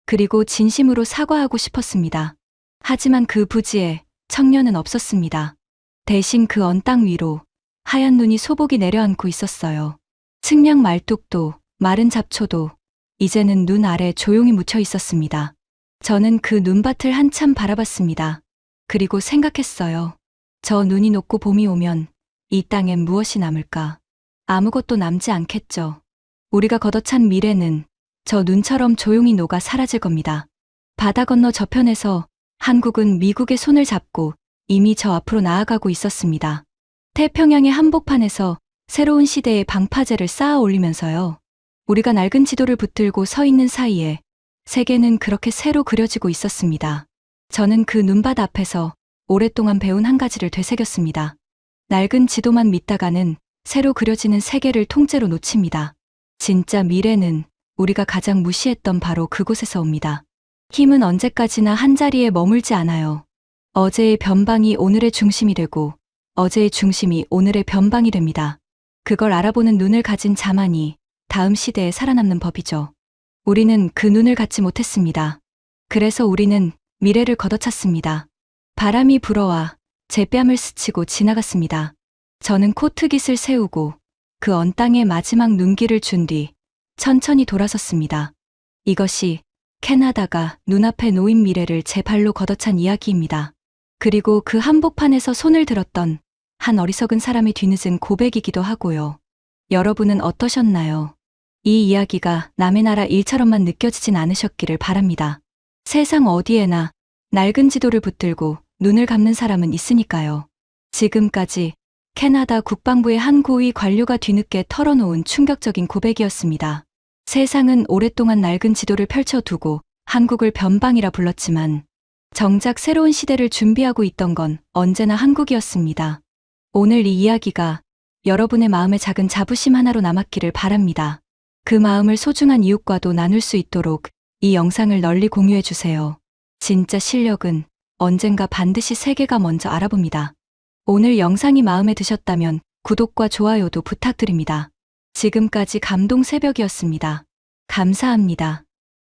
그리고 진심으로 사과하고 싶었습니다. 하지만 그 부지에 청년은 없었습니다. 대신 그 언 땅 위로 하얀 눈이 소복이 내려앉고 있었어요. 측량 말뚝도 마른 잡초도 이제는 눈 아래 조용히 묻혀 있었습니다. 저는 그 눈밭을 한참 바라봤습니다. 그리고 생각했어요. 저 눈이 녹고 봄이 오면 이 땅엔 무엇이 남을까? 아무것도 남지 않겠죠. 우리가 걷어찬 미래는 저 눈처럼 조용히 녹아 사라질 겁니다. 바다 건너 저편에서 한국은 미국의 손을 잡고 이미 저 앞으로 나아가고 있었습니다. 태평양의 한복판에서 새로운 시대의 방파제를 쌓아 올리면서요. 우리가 낡은 지도를 붙들고 서 있는 사이에 세계는 그렇게 새로 그려지고 있었습니다. 저는 그 눈밭 앞에서 오랫동안 배운 한 가지를 되새겼습니다. 낡은 지도만 믿다가는 새로 그려지는 세계를 통째로 놓칩니다. 진짜 미래는 우리가 가장 무시했던 바로 그곳에서 옵니다. 힘은 언제까지나 한자리에 머물지 않아요. 어제의 변방이 오늘의 중심이 되고 어제의 중심이 오늘의 변방이 됩니다. 그걸 알아보는 눈을 가진 자만이 다음 시대에 살아남는 법이죠. 우리는 그 눈을 갖지 못했습니다. 그래서 우리는 미래를 걷어찼습니다. 바람이 불어와 제 뺨을 스치고 지나갔습니다. 저는 코트깃을 세우고 그 언 땅에 마지막 눈길을 준 뒤 천천히 돌아섰습니다. 이것이 캐나다가 눈앞에 놓인 미래를 제 발로 걷어찬 이야기입니다. 그리고 그 한복판에서 손을 들었던 한 어리석은 사람의 뒤늦은 고백이기도 하고요. 여러분은 어떠셨나요? 이 이야기가 남의 나라 일처럼만 느껴지진 않으셨기를 바랍니다. 세상 어디에나 낡은 지도를 붙들고 눈을 감는 사람은 있으니까요. 지금까지 캐나다 국방부의 한 고위 관료가 뒤늦게 털어놓은 충격적인 고백이었습니다. 세상은 오랫동안 낡은 지도를 펼쳐두고 한국을 변방이라 불렀지만 정작 새로운 시대를 준비하고 있던 건 언제나 한국이었습니다. 오늘 이 이야기가 여러분의 마음에 작은 자부심 하나로 남았기를 바랍니다. 그 마음을 소중한 이웃과도 나눌 수 있도록 이 영상을 널리 공유해주세요. 진짜 실력은 언젠가 반드시 세계가 먼저 알아봅니다. 오늘 영상이 마음에 드셨다면 구독과 좋아요도 부탁드립니다. 지금까지 감동 새벽이었습니다. 감사합니다.